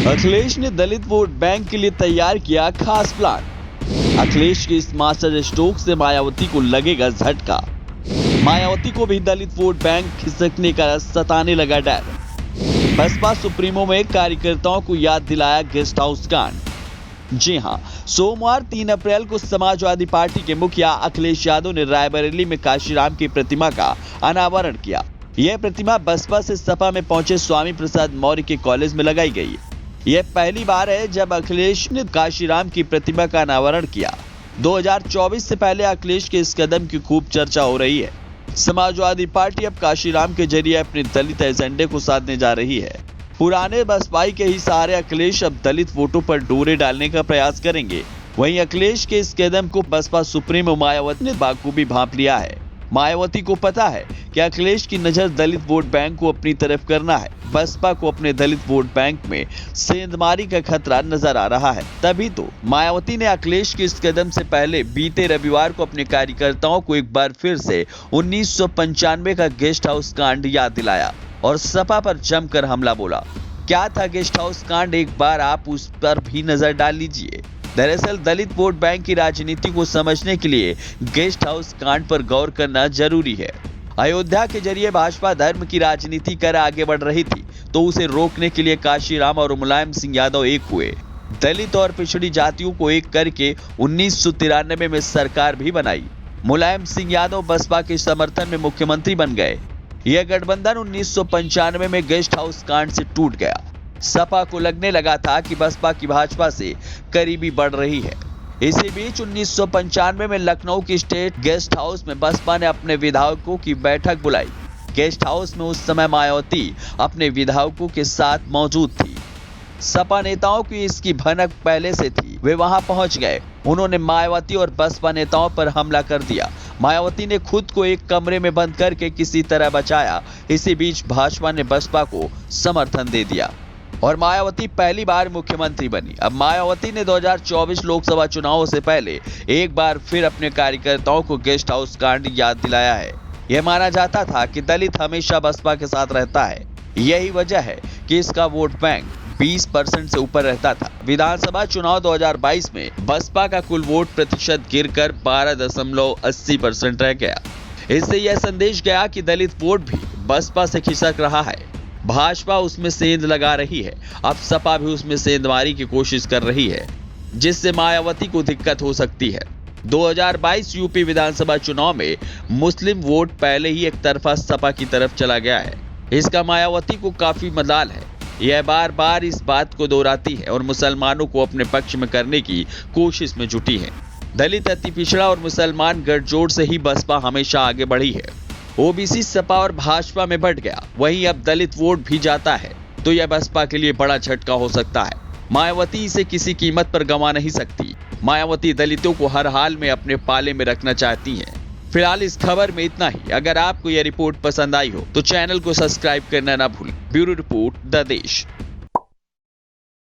अखिलेश ने दलित vote bank के लिए तैयार किया खास प्लान। अखिलेश के इस मास्टर स्ट्रोक से मायावती को लगेगा झटका। मायावती को भी दलित वोट बैंक खिसकने का सताने लगा डर। बसपा सुप्रीमो में कार्यकर्ताओं को याद दिलाया गेस्ट हाउस कांड। जी हां, सोमवार 3 अप्रैल को समाजवादी पार्टी के मुखिया अखिलेश यादव ने रायबरेली में काशीराम की प्रतिमा का अनावरण किया। यह प्रतिमा बसपा से सपा में पहुंचे स्वामी प्रसाद मौर्य के कॉलेज में लगाई गई। यह पहली बार है जब अखिलेश ने काशीराम की प्रतिमा का अनावरण किया। 2024 से पहले अखिलेश के इस कदम की खूब चर्चा हो रही है। समाजवादी पार्टी अब काशीराम के जरिए अपने दलित एजेंडे को साधने जा रही है। पुराने बसपाई के ही सहारे अखिलेश अब दलित वोटों पर डोरे डालने का प्रयास करेंगे। वहीं अखिलेश के इस कदम को बसपा सुप्रीमो मायावती ने बाखूबी भांप लिया है। मायावती को पता है कि अखिलेश की नजर दलित वोट बैंक को अपनी तरफ करना है। बसपा को अपने दलित वोट बैंक में सेंधमारी का खतरा नजर आ रहा है। तभी तो मायावती ने अखिलेश के इस कदम से पहले बीते रविवार को अपने कार्यकर्ताओं को एक बार फिर से 1995 का गेस्ट हाउस कांड याद दिलाया और सपा पर जमकर हमला बोला। क्या था गेस्ट हाउस कांड, एक बार आप उस पर भी नजर डाल लीजिए। दरअसल दलित वोट बैंक की राजनीति को समझने के लिए गेस्ट हाउस कांड पर गौर करना जरूरी है। अयोध्या के जरिए भाजपा धर्म की राजनीति कर आगे बढ़ रही थी, तो उसे रोकने के लिए काशीराम और मुलायम सिंह यादव एक हुए। दलित और पिछड़ी जातियों को एक करके 1993 में सरकार भी बनाई। मुलायम सिंह यादव बसपा के समर्थन में मुख्यमंत्री बन गए। यह गठबंधन 1995 में गेस्ट हाउस कांड से टूट गया। सपा को लगने लगा था कि बसपा की भाजपा से करीबी बढ़ रही है। इसी बीच 1995 में लखनऊ की स्टेट गेस्ट हाउस में बसपा ने अपने विधायकों की बैठक बुलाई। गेस्ट हाउस में उस समय मायावती अपने विधायकों के साथ मौजूद थी। सपा नेताओं की इसकी भनक पहले से थी। वे वहां पहुंच गए। उन्होंने मायावती और बसपा नेताओं पर हमला कर दिया। मायावती ने खुद को एक कमरे में बंद करके किसी तरह बचाया। इसी बीच भाजपा ने बसपा को समर्थन दे दिया और मायावती पहली बार मुख्यमंत्री बनी। अब मायावती ने 2024 लोकसभा चुनावों से पहले एक बार फिर अपने कार्यकर्ताओं को गेस्ट हाउस कांड याद दिलाया है। यह माना जाता था कि दलित हमेशा बसपा के साथ रहता है। यही वजह है कि इसका वोट बैंक 20% से ऊपर रहता था। विधानसभा चुनाव 2022 में बसपा का कुल वोट प्रतिशत गिरकर 12.80% रह गया। इससे यह संदेश गया कि दलित वोट भी बसपा से खिसक रहा है। भाजपा उसमें सेंध लगा रही है। अब सपा भी उसमें सेंधमारी की कोशिश कर रही है, जिससे मायावती को दिक्कत हो सकती है। 2022 यूपी विधानसभा चुनाव में मुस्लिम वोट पहले ही एक तरफा सपा की तरफ चला गया है। इसका मायावती को काफी मलाल है। यह बार बार इस बात को दोहराती है और मुसलमानों को अपने पक्ष में करने की कोशिश में जुटी है। दलित, अति पिछड़ा और मुसलमान गठजोड़ से ही बसपा हमेशा आगे बढ़ी है। ओबीसी सपा और भाजपा में बढ़ गया, वहीं अब दलित वोट भी जाता है, तो यह बसपा के लिए बड़ा झटका हो सकता है। मायावती इसे किसी कीमत पर गंवा नहीं सकती। मायावती दलितों को हर हाल में अपने पाले में रखना चाहती हैं। फिलहाल इस खबर में इतना ही। अगर आपको यह रिपोर्ट पसंद आई हो तो चैनल को सब्सक्राइब करना ना भूलें। ब्यूरो रिपोर्ट द देश।